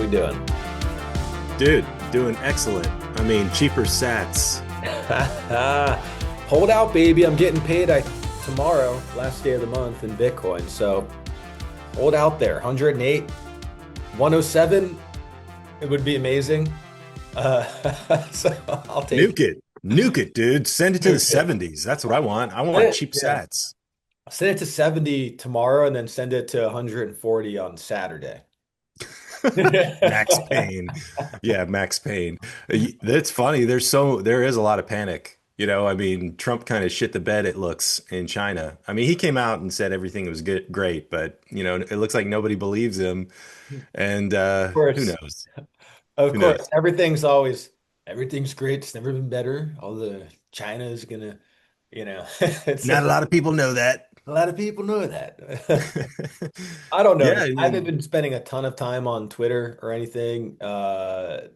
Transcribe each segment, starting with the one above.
How we doing? Dude, doing excellent. I mean, cheaper sats. Hold out, baby. I'm getting paid tomorrow, last day of the month in Bitcoin. So hold out there. 108, 107. It would be amazing. Uh, so I'll take Nuke it. Nuke it, dude. Send it to the it. 70s. That's what I want. I want cheap Yeah. sats. I'll send it to 70 tomorrow and then send it to 140 on Saturday. Max Payne. Yeah, Max Payne. That's funny. There is a lot of panic. I mean, Trump kind of shit the bed, it looks, in China. I mean, he came out and said everything was good, great, but it looks like nobody believes him. And Of who course. knows? Of Who course. knows? Everything's great. It's never been better. All the China is gonna, it's Not a lot of people know that. a lot of people know that. I don't know, Yeah, man. I I haven't mean, been spending a ton of time on Twitter or anything, to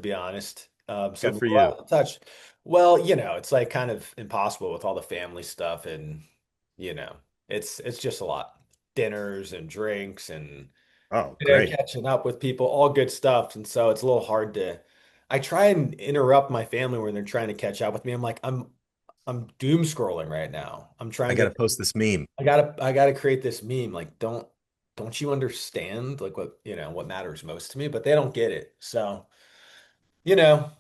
be honest. So I'm good a for little you. out of touch. Well, it's like kind of impossible with all the family stuff and, you know, it's just a lot. Dinners and drinks and, Oh, great. catching up with people, all good stuff. And so it's a little hard I try and interrupt my family when they're trying to catch up with me. I'm doom scrolling right now. I'm I trying got to to post this meme. I gotta create this meme. Like, don't you understand like what matters most to me? But they don't get it. So, you know,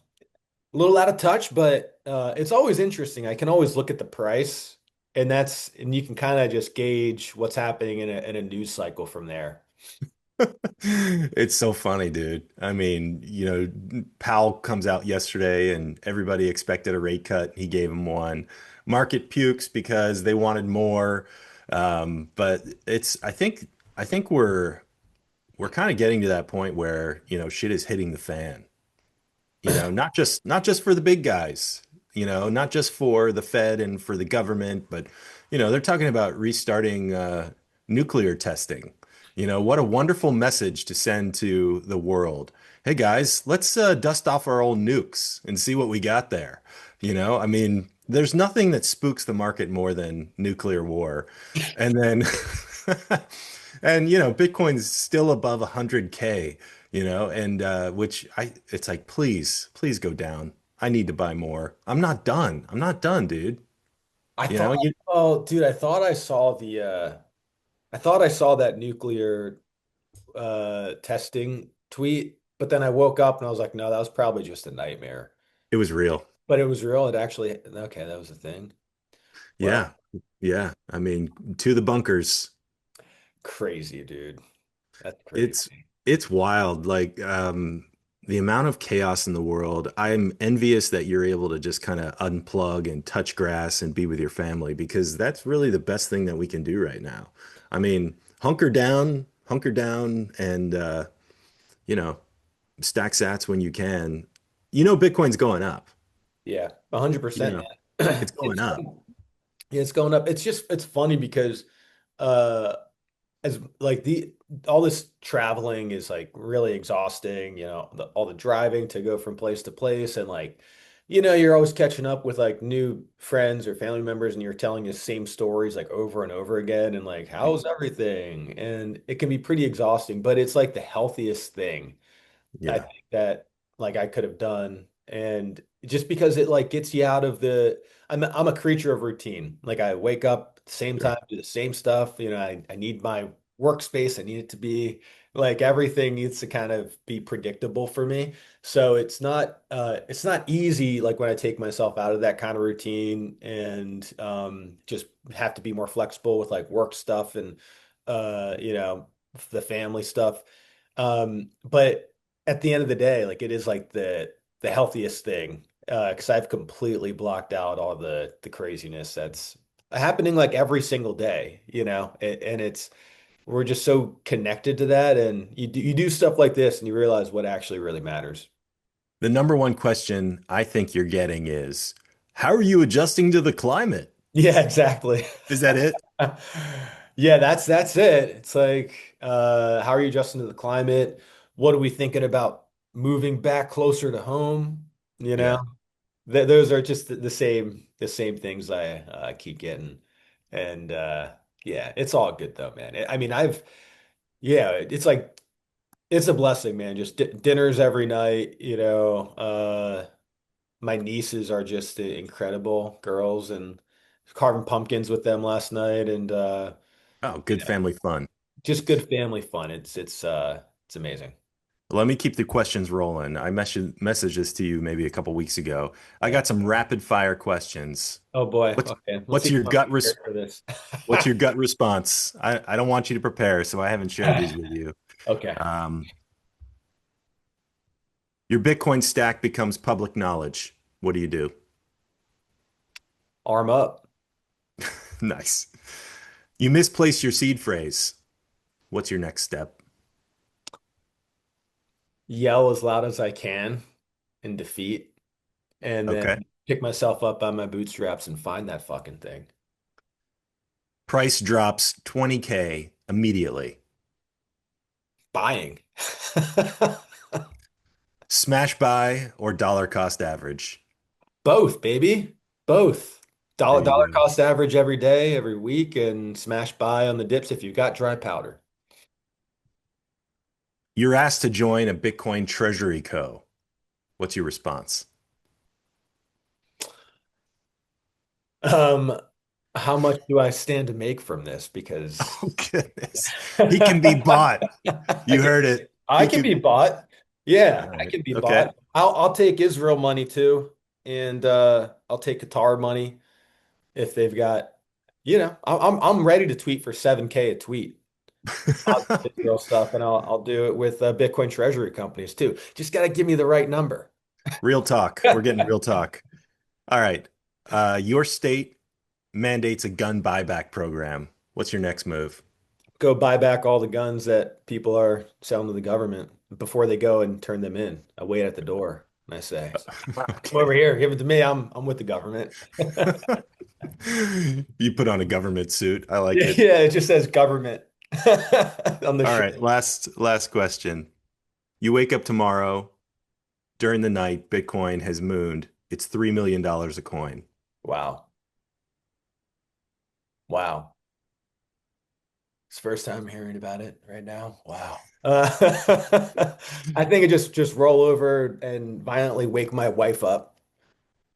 a little out of touch, but it's always interesting. I can always look at the price and you can kind of just gauge what's happening in a news cycle from there. It's so funny, dude. I mean, Powell comes out yesterday and everybody expected a rate cut. He gave him one. Market pukes because they wanted more. But I think we're kind of getting to that point where, shit is hitting the fan. Not just for the big guys, not just for the Fed and for the government, but they're talking about restarting nuclear testing. What a wonderful message to send to the world. Hey guys, let's dust off our old nukes and see what we got there. I mean, there's nothing that spooks the market more than nuclear war. And then and Bitcoin's still above 100K, and which it's like, please go down. I need to buy more. I'm not done. I'm not done, dude. I You thought, know, you oh, dude, I thought I saw that nuclear testing tweet, but then I woke up and I was like, no, that was probably just a nightmare. it was real. But it was real. It actually, okay, that was a thing. Well, Yeah. Yeah. I mean, to the bunkers. crazy, dude. That's It's crazy. it's wild. Like the amount of chaos in the world. I'm envious that you're able to just kind of unplug and touch grass and be with your family because that's really the best thing that we can do right now. I mean, hunker down and you know, stack sats when you can. Bitcoin's going up. Yeah, You 100%, know, man. it's going up. Yeah, it's going up. It's funny because uh as like the all this traveling is like really exhausting, all the driving to go from place to place and like you're always catching up with like new friends or family members and you're telling the same stories like over and over again and like how's everything? And it can be pretty exhausting, but it's like the healthiest thing I Yeah, think that like I could have done. And just because it like gets you out of I'm a creature of routine. Like I wake up at the same sure. time, do the same stuff. I need my workspace. I need it to be like everything needs to kind of be predictable for me. So it's not easy like when I take myself out of that kind of routine and just have to be more flexible with like work stuff and the family stuff. But at the end of the day, like it is like the healthiest thing because I've completely blocked out all the craziness that's happening like every single day, and it's we're just so connected to that, and you do stuff like this, and you realize what actually really matters. The number one question I think you're getting is, how are you adjusting to the climate? Yeah, exactly. Is that it? Yeah, that's it. It's like, how are you adjusting to the climate? What are we thinking about moving back closer to home? You know? Yeah. Those are just the same things I keep getting, and yeah, it's all good though, man. I mean, yeah, it's like it's a blessing, man. Just dinners every night, my nieces are just incredible girls and carving pumpkins with them last night and Oh, you good know, family fun. just good family fun. It's amazing. Let me keep the questions rolling. I messaged this to you maybe a couple weeks ago. I Yeah. got some rapid fire questions. Oh boy. What's Okay. Let's what's see if your I'm gut prepared for this. what's your gut response? I don't want you to prepare, so I haven't shared these with you. Okay. Um, your Bitcoin stack becomes public knowledge. What do you do? Arm up. Nice. You misplace your seed phrase. What's your next step? Yell as loud as I can in defeat and then Okay. pick myself up by my bootstraps and find that fucking thing. Price drops 20K immediately. Buying. Smash buy or dollar cost average. Both, baby. Both. There you Dollar go. cost average every day, every week, and smash buy on the dips if you've got dry powder. You're asked to join a Bitcoin treasury co. What's your response? Um, how much do I stand to make from this? Because Oh, goodness. He can be bought. I You can heard it. I He can could. be bought. Yeah, All I right. can be Okay. bought. I'll take Israel money too, and I'll take Qatar money if they've got, I'm ready to tweet for 7K a tweet. Positive Israel stuff, and I'll do it with Bitcoin treasury companies too. Just got to give me the right number. Real talk. We're getting real talk. All right. Your state mandates a gun buyback program. What's your next move? Go buy back all the guns that people are selling to the government before they go and turn them in. I wait at the door and I say, "Come over Okay. here, give it to me. I'm with the government." You put on a government suit. I like Yeah, it. yeah, it just says government on the All shirt. right. Last question. You wake up tomorrow during the night, Bitcoin has mooned. It's $3 million a coin. Wow. Wow. It's the first time hearing about it right now. Wow. I think it just roll over and violently wake my wife up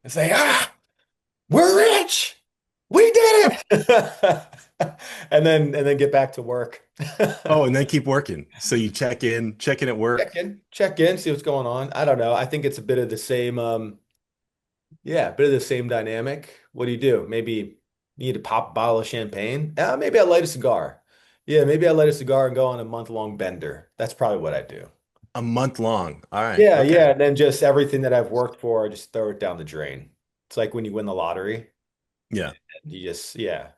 and say, "Ah, we're rich. We did it." And then get back to work. Oh, and then keep working. So you check in at work. Check in, see what's going on. I don't know. I think it's a bit of the same, yeah, a bit of the same dynamic. What do you do? Maybe you need to pop a bottle of champagne. Maybe I light a cigar. Yeah, maybe I light a cigar and go on a month-long bender. That's probably what I do. A month long. All right. Yeah, Okay. yeah, and then just everything that I've worked for, I just throw it down the drain. It's like when you win the lottery, Yeah. you just, yeah.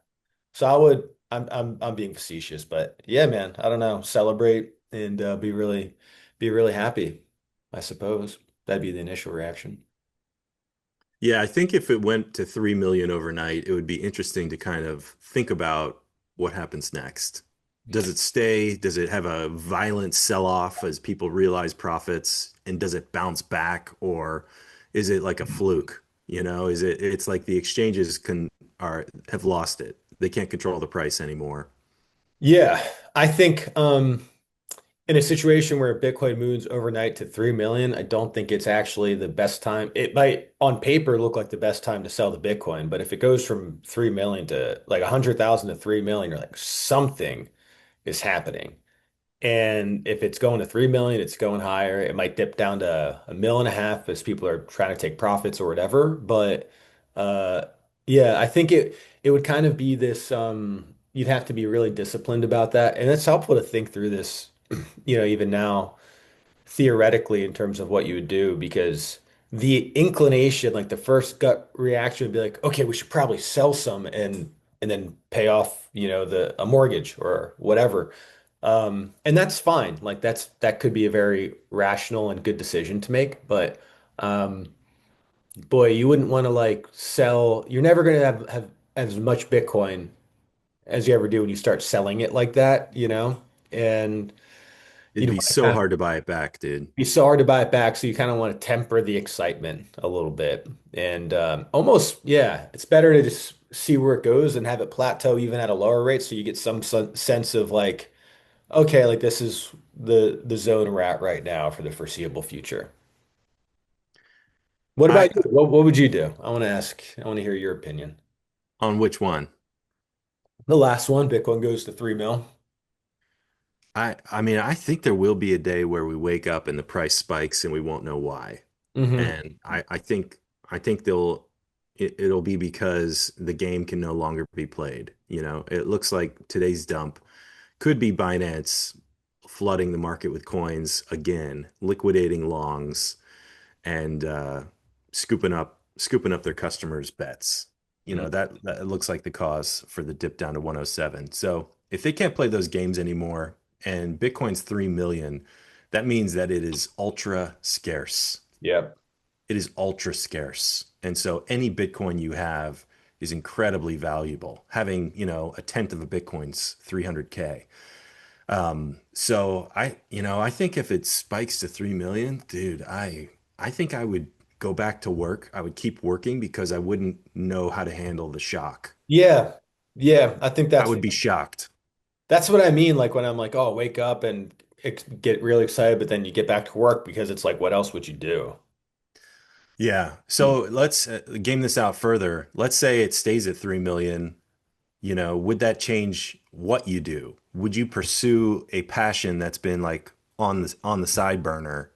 So I would, I'm being facetious, but yeah, man, I don't know, celebrate and be really happy, I suppose. That'd be the initial reaction. Yeah, I think if it went to 3 million overnight, it would be interesting to kind of think about what happens next. Does it stay? Does it have a violent sell-off as people realize profits? And does it bounce back? Or is it like a fluke? It's like the exchanges can are have lost it. They can't control the price anymore. Yeah, I think in a situation where Bitcoin moves overnight to 3 million, I don't think it's actually the best time. It might on paper look like the best time to sell the Bitcoin, but if it goes from 3 million to like 100,000 to 3 million, you're like something is happening. And if it's going to 3 million, it's going higher. It might dip down to a mil and a half as people are trying to take profits or whatever. But uh, yeah, I think it would kind of be this you'd have to be really disciplined about that. And it's helpful to think through this, even now theoretically in terms of what you would do because the inclination, like the first gut reaction would be like, okay, we should probably sell some and then pay off, the a mortgage or whatever. And that's fine. Like that could be a very rational and good decision to make, but um boy, you wouldn't want to like sell, you're never gonna have as much Bitcoin as you ever do when you start selling it like that, and It'd you'd be want to so kind of hard to buy it back, dude. be so hard to buy it back, so you kind of want to temper the excitement a little bit. And almost, yeah, it's better to just see where it goes and have it plateau even at a lower rate so you get some sense of like okay, like this is the zone we're at right now for the foreseeable future. What I about you? What would you do? I want to ask, I want to hear your opinion. on which one? The last one, Bitcoin goes to 3 mil. I mean, I think there will be a day where we wake up and the price spikes and we won't know why. Hmm. And I think it'll be because the game can no longer be played. You know, it looks like today's dump could be Binance flooding the market with coins again, liquidating longs and scooping up their customers' bets. You know, that looks like the cause for the dip down to 107. So if they can't play those games anymore and Bitcoin's 3 million, that means that it is ultra scarce. Yep. It is ultra scarce. And so any Bitcoin you have is incredibly valuable. Having, a tenth of a Bitcoin's 300K. So I think if it spikes to 3 million, dude, I think I would go back to work. I would keep working because I wouldn't know how to handle the shock. Yeah. Yeah. I think I would be shocked. that's what I mean. Like when I'm like, oh, wake up and get really excited, but then you get back to work because it's like, what else would you do? Yeah. So let's game this out further. Let's say it stays at 3 million. Would that change what you do? Would you pursue a passion that's been like on the side burner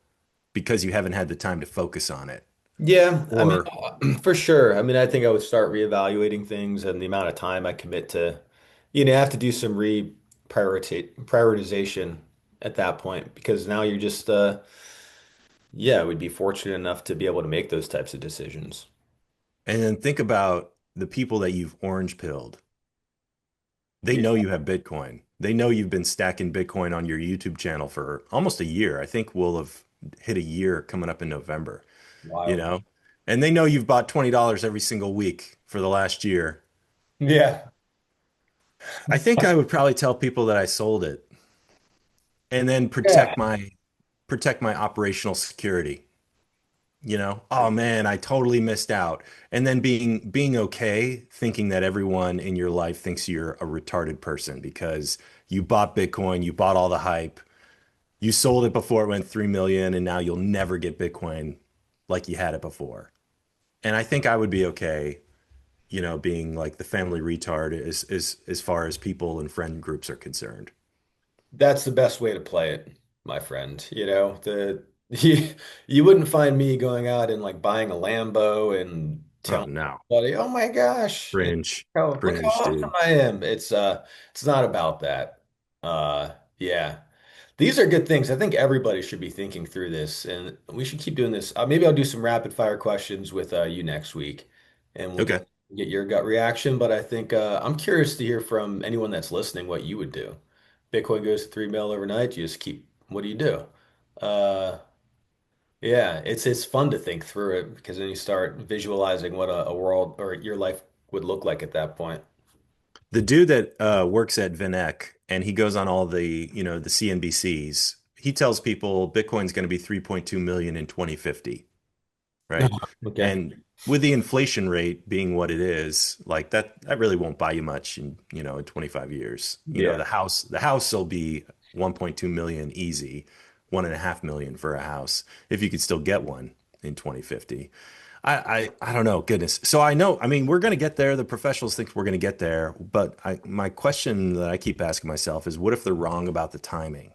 because you haven't had the time to focus on it? Yeah, I mean, Or for sure. I mean, I think I would start reevaluating things and the amount of time I commit to, I have to do some prioritization at that point because now you're just, yeah, we'd be fortunate enough to be able to make those types of decisions. and then think about the people that you've orange pilled. They Yeah, know you have Bitcoin. They know you've been stacking Bitcoin on your YouTube channel for almost a year. I think we'll have hit a year coming up in November, you wild. know? And they know you've bought $20 every single week for the last year. Yeah. I think I would probably tell people that I sold it and then Yeah. protect my operational security. Oh man, I totally missed out. And then being okay, thinking that everyone in your life thinks you're a retarded person because you bought Bitcoin, you bought all the hype, you sold it before it went 3 million, and now you'll never get Bitcoin like you had it before. And I think I would be okay, being like the family retard as far as people and friend groups are concerned. That's the best way to play it, my friend. You wouldn't find me going out and like buying a Lambo and Oh telling no. everybody, "Oh my gosh, Cringe. look how Cringe, awesome dude. I am." It's not about that. Yeah. These are good things. I think everybody should be thinking through this, and we should keep doing this. Maybe I'll do some rapid fire questions with you next week, and we'll Okay. get your gut reaction. But I think I'm curious to hear from anyone that's listening what you would do. Bitcoin goes to 3 mil overnight. You just keep. What do you do? Uh, yeah, it's fun to think through it because then you start visualizing what a world or your life would look like at that point. The dude that works at Vinek and he goes on all the CNBCs, he tells people Bitcoin's going to be 3.2 million in 2050, right? Okay. And with the inflation rate being what it is, like that really won't buy you much in 25 years. Yeah. The house will be 1.2 million easy, 1.5 million for a house if you could still get one in 2050. I don't know. Goodness. So I know, I mean, we're going to get there. The professionals think we're going to get there. But my question that I keep asking myself is what if they're wrong about the timing?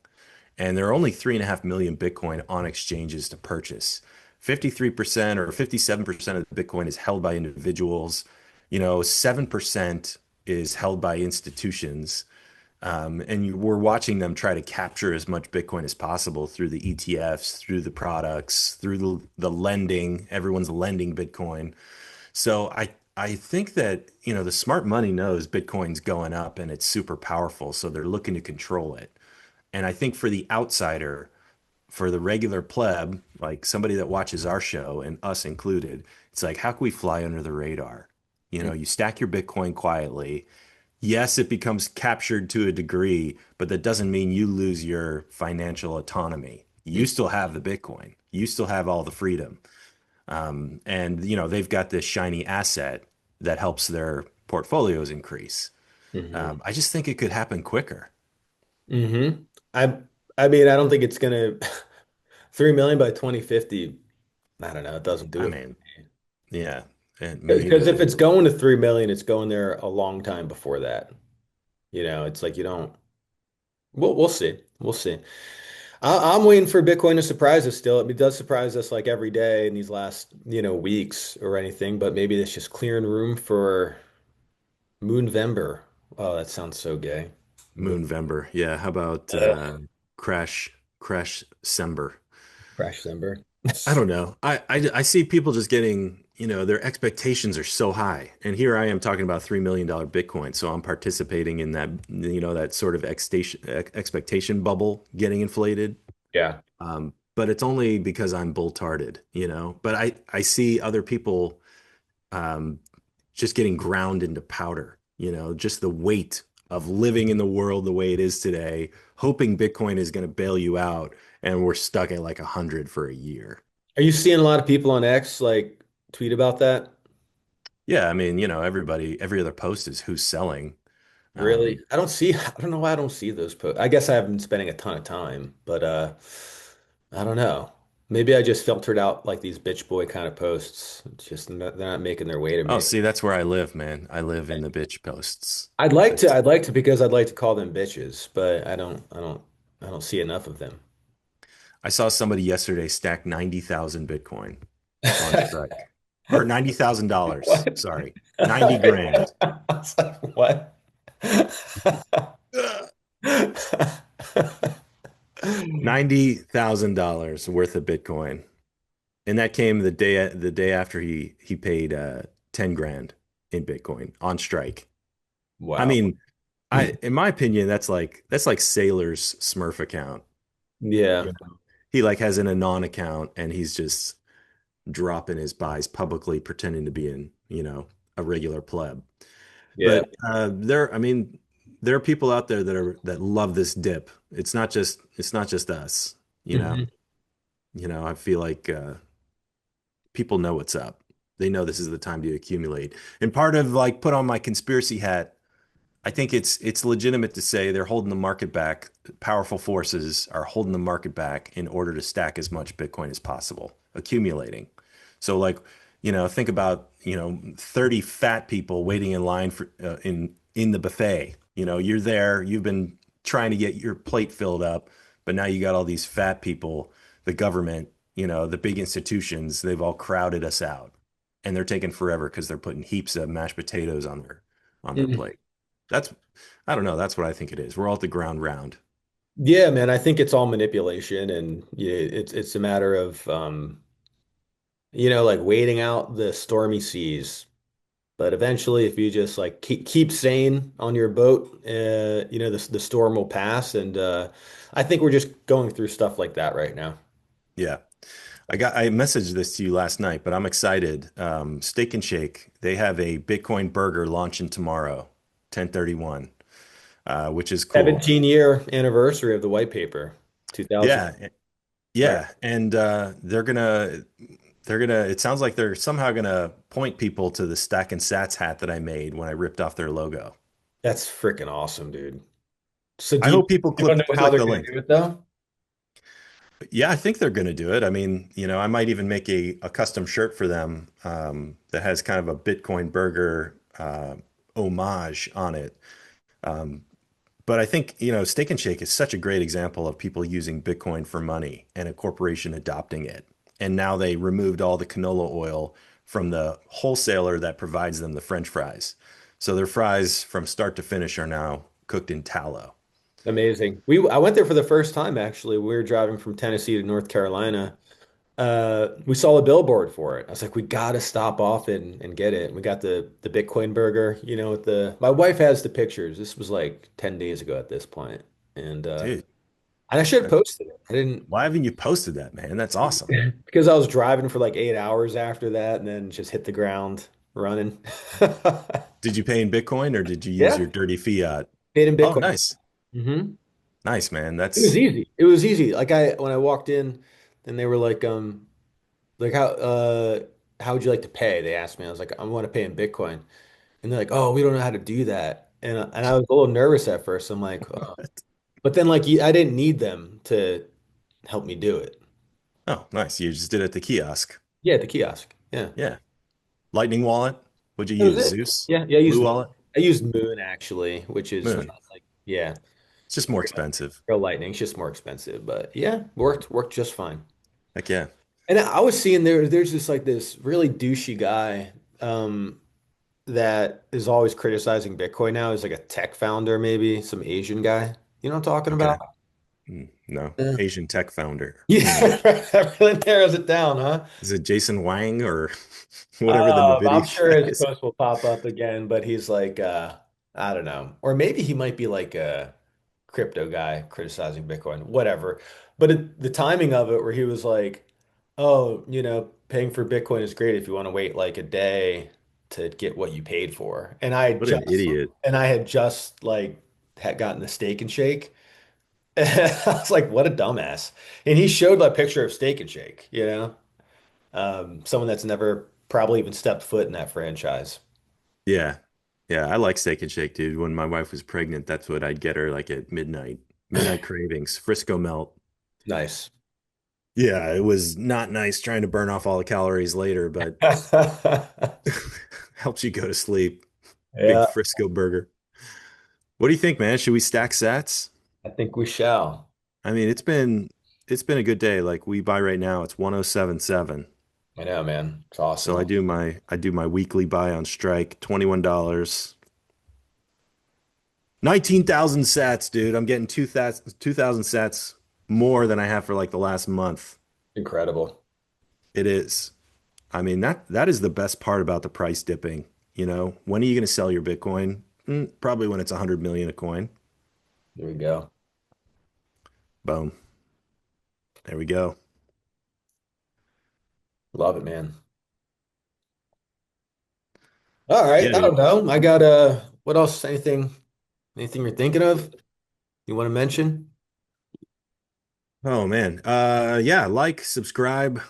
And there are only 3.5 million Bitcoin on exchanges to purchase. 53% or 57% of the Bitcoin is held by individuals. 7% is held by institutions. We're watching them try to capture as much Bitcoin as possible through the ETFs, through the products, through the lending. Everyone's lending Bitcoin. So I think that, the smart money knows Bitcoin's going up and it's super powerful. So they're looking to control it. And I think for the outsider, for the regular pleb, like somebody that watches our show and us included, it's like, how can we fly under the radar? You stack your Bitcoin quietly. Yes, it becomes captured to a degree, but that doesn't mean you lose your financial autonomy. You still have the Bitcoin. You still have all the freedom. And they've got this shiny asset that helps their portfolios increase. Mhm. I just think it could happen quicker. Mm-hmm. I I mean, I don't think it's gonna 3 million by 2050. I don't know. It doesn't do I it for mean, yeah, and me because if neither. it's going to 3 million, it's going there a long time before that. It's like you don't. We'll see. We'll see. I'm waiting for Bitcoin to surprise us still. It does surprise us like every day in these last, weeks or anything, but maybe it's just clearing room for Moonvember. Oh, that sounds so gay. Moon Moonvember. Yeah. How about Crash Crash Sember? Crash December. I don't know. I see people just getting, their expectations are so high. And here I am talking about $3 million Bitcoin. So I'm participating in that, that sort of expectation bubble getting inflated. Yeah. But it's only because I'm bull-tarded. But I see other people um, just getting ground into powder, just the weight of living in the world the way it is today, hoping Bitcoin is going to bail you out, and we're stuck at like 100 for a year. Are you seeing a lot of people on X like tweet about that? Yeah, I mean, every other post is who's selling. Really? Um, I don't know why I don't see those posts. I guess I haven't been spending a ton of time, but I don't know. Maybe I just filtered out like these bitch boy kind of posts. It's just they're not making their way to oh, me. see, that's where I live, man. I live in the bitch posts. I'd That's like to because I'd like to call them bitches, but I don't see enough of them. I saw somebody yesterday stack 90,000 Bitcoin on strike. Or $90,000, What? sorry. 90 I grand. was like, what? $90,000 worth of Bitcoin. And that came the day after he paid 10 grand in Bitcoin on strike. I Wow. mean, I in my opinion, that's like Sailor's Smurf account. Yeah. You know, he like has an anon account and he's just dropping his buys publicly, pretending to be a regular pleb. Yeah. But I mean, there are people out there that love this dip. It's not just us. You know, Mhm. I feel like people know what's up. They know this is the time to accumulate. And part of like put on my conspiracy hat, I think it's legitimate to say they're holding the market back. Powerful forces are holding the market back in order to stack as much Bitcoin as possible, accumulating. So like, think about, 30 fat people waiting in line for in the buffet. You're there, you've been trying to get your plate filled up, but now you got all these fat people, the government, the big institutions, they've all crowded us out. And they're taking forever because they're putting heaps of mashed potatoes on their Mhm. plate. That's I don't know. That's what I think it is. We're all at the ground round. Yeah, man, I think it's all manipulation and yeah, it's a matter of like waiting out the stormy seas. But eventually if you just like keep sane on your boat, the storm will pass and I think we're just going through stuff like that right now. Yeah. I messaged this to you last night, but I'm excited. Steak and Shake, they have a Bitcoin burger launching tomorrow, 1031, which is cool. 17-year anniversary of the white paper, 2000. Yeah, Right. yeah. And they're gonna it sounds like they're somehow gonna point people to the Stack and Sats hat that I made when I ripped off their logo. That's freaking awesome, dude. So I hope people you don't click know how click they're the going to link. do it though? Yeah, I think they're going to do it. I mean, I might even make a custom shirt for them that has kind of a Bitcoin burger homage on it. Um, but I think, Steak and Shake is such a great example of people using Bitcoin for money and a corporation adopting it. And now they removed all the canola oil from the wholesaler that provides them the French fries. So their fries from start to finish are now cooked in tallow. Amazing. I went there for the first time actually. We were driving from Tennessee to North Carolina. We saw a billboard for it. I was like, we gotta stop off and get it. We got the Bitcoin burger, with my wife has the pictures. This was like 10 days ago at this point. And Dude, and I should have that, posted it. I didn't why haven't you posted that, man? That's awesome. because I was driving for like 8 hours after that and then just hit the ground running. Did you pay in Bitcoin or did you use Yeah, your dirty fiat? paid in Oh, Bitcoin. nice. Hmm. Nice, man. It was That's easy. It was easy. Like when I walked in, and they were like how would you like to pay? They asked me. I was like, I want to pay in Bitcoin. And they're like, "Oh, we don't know how to do that." And I was a little nervous at first. I'm like, oh. But then like I didn't need them to help me do it. Oh, nice. You just did it at the kiosk. Yeah, at the kiosk. Yeah. Yeah. Lightning wallet. What'd you That was use? it. Zeus? Yeah, yeah, Blue wallet? I used Moon actually, which is Moon. not like yeah, It's just more expensive. real lightning. It's just more expensive, but yeah, worked just fine. Heck yeah. And I was seeing there's just like this really douchey guy that is always criticizing Bitcoin now. He's like a tech founder, maybe some Asian guy. You know what I'm talking about? Okay. No. Yeah. Asian tech founder. Yeah, that really narrows it down, huh? Is it Jason Wang or whatever the I'm Nvidia sure guy his is? post will pop up again, but he's like, I don't know. Or maybe he might be like a crypto guy criticizing Bitcoin, whatever. But the timing of it, where he was like, oh, paying for Bitcoin is great if you want to wait like a day to get what you paid for. What an idiot. And I had just like had gotten the Steak and Shake. And I was like, what a dumbass. And he showed a picture of Steak and Shake, someone that's never probably even stepped foot in that franchise. Yeah. Yeah. I like Steak and Shake, dude. When my wife was pregnant, that's what I'd get her like at midnight. Midnight cravings, Frisco melt. Nice. Yeah, it was not nice trying to burn off all the calories later, but helps you go to sleep. Big Yeah, Frisco burger. What do you think, man? Should we stack sats? I think we shall. I mean, it's been a good day. Like we buy right now, it's 1077. I know, man. It's So awesome. I do my weekly buy on strike, $21. 19,000 sats, dude. I'm getting 2,000 sats more than I have for like the last month. Incredible. It is. I mean, that is the best part about the price dipping. When are you going to sell your Bitcoin? Probably when it's 100 million a coin. Here we go. Boom. There we go. Love it, man. All right. Yeah, I don't dude. know. I got what else? Anything you're thinking of? You want to mention? Oh man. Yeah, like, subscribe,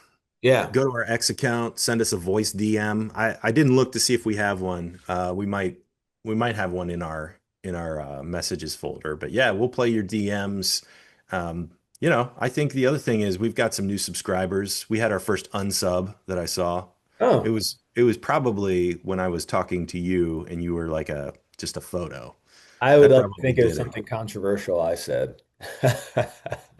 Yeah. go to our X account, send us a voice DM. I didn't look to see if we have one. We might have one in our messages folder. But yeah, we'll play your DMs. I think the other thing is we've got some new subscribers. We had our first unsub that I saw. It Oh, was it was probably when I was talking to you and you were like a just a photo. I would That like to probably think of did it. something controversial I said. Maybe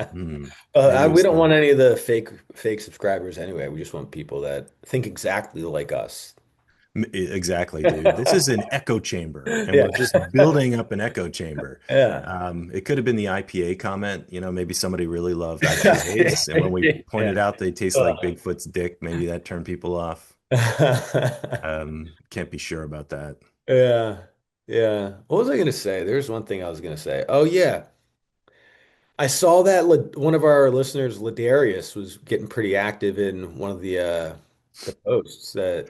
it We was don't want the any of the fake subscribers anyway. We just want people that think exactly like us. Exactly, dude. This is an echo chamber, and Yeah. we're just building up an echo chamber. Yeah. It could have been the IPA comment. Maybe somebody really loved IPAs, and when we Yeah. pointed out they taste like Uh, Bigfoot's dick, maybe that turned people off. Can't be sure about that. Yeah. Yeah. What was I going to say? There's one thing I was going to say. Oh, yeah. I saw that one of our listeners, Ladarius, was getting pretty active in one of the posts that,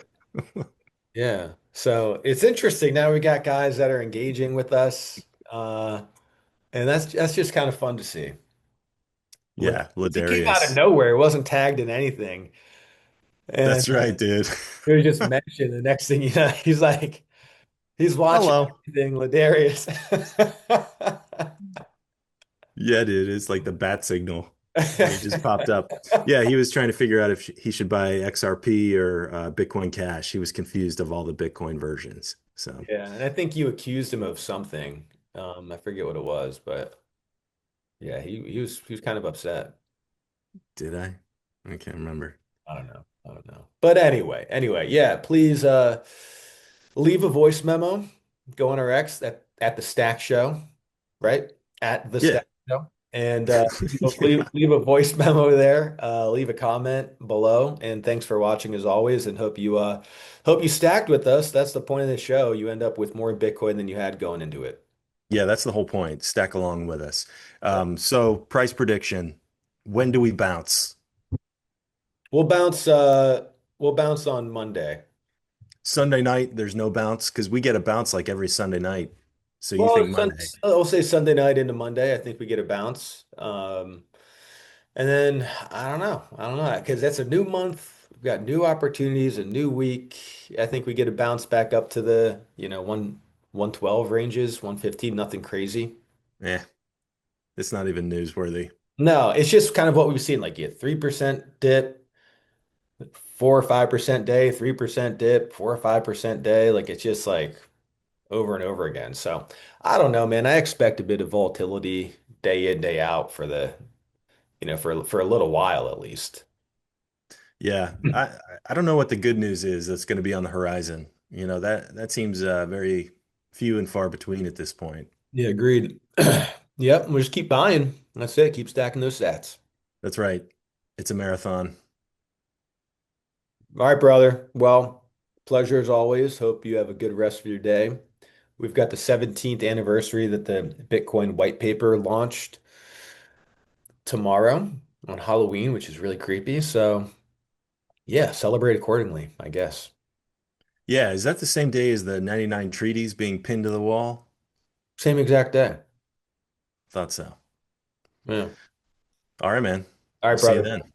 yeah. So it's interesting. Now we got guys that are engaging with us. And that's just kind of fun to see. Yeah, He came out of Ladarius. nowhere. It wasn't tagged in anything. And That's right, dude. it was just mentioned. The next thing you know, he's watching Hello. everything, Ladarius. Yeah, dude. It's like the bat signal. He just popped up. Yeah, he was trying to figure out if he should buy XRP or Bitcoin Cash. He was confused of all the Bitcoin versions. So, Yeah, and I think you accused him of something. I forget what it was, but yeah, he was kind of upset. did I? I can't remember. I don't know. I don't know. But anyway, yeah, please leave a voice memo. Go on our X at the Stack Show, right? At the Yeah. Stack Show. And leave a voice memo there. Leave a comment below. And thanks for watching as always. And hope you stacked with us. That's the point of the show. You end up with more Bitcoin than you had going into it. Yeah, that's the whole point. Stack along with us. So price prediction. When do we bounce? We'll bounce on Monday. Sunday night, there's no bounce because we get a bounce like every Sunday night. So you think Monday? I'll say Sunday night into Monday. I think we get a bounce. And then I don't know, because that's a new month. We've got new opportunities, a new week. I think we get a bounce back up to the 112 ranges, 115, nothing crazy. Eh. It's not even newsworthy. No, it's just kind of what we've seen. Like you get 3% dip, 4 or 5% day, 3% dip, 4 or 5% day. Like it's just like over and over again. So I don't know, man. I expect a bit of volatility day in, day out for for a little while at least. Yeah, I don't know what the good news is that's going to be on the horizon. That seems very few and far between at this point. Yeah, agreed. Yep, we'll just keep buying. That's it. Keep stacking those stats. That's right. It's a marathon. All right, brother. Well, pleasure as always. Hope you have a good rest of your day. We've got the 17th anniversary that the Bitcoin white paper launched tomorrow on Halloween, which is really creepy. So, yeah, celebrate accordingly, I guess. Yeah, is that the same day as the 99 treaties being pinned to the wall? Same exact day. Thought so. Yeah. All right, man. All I'll right, see you brother. then.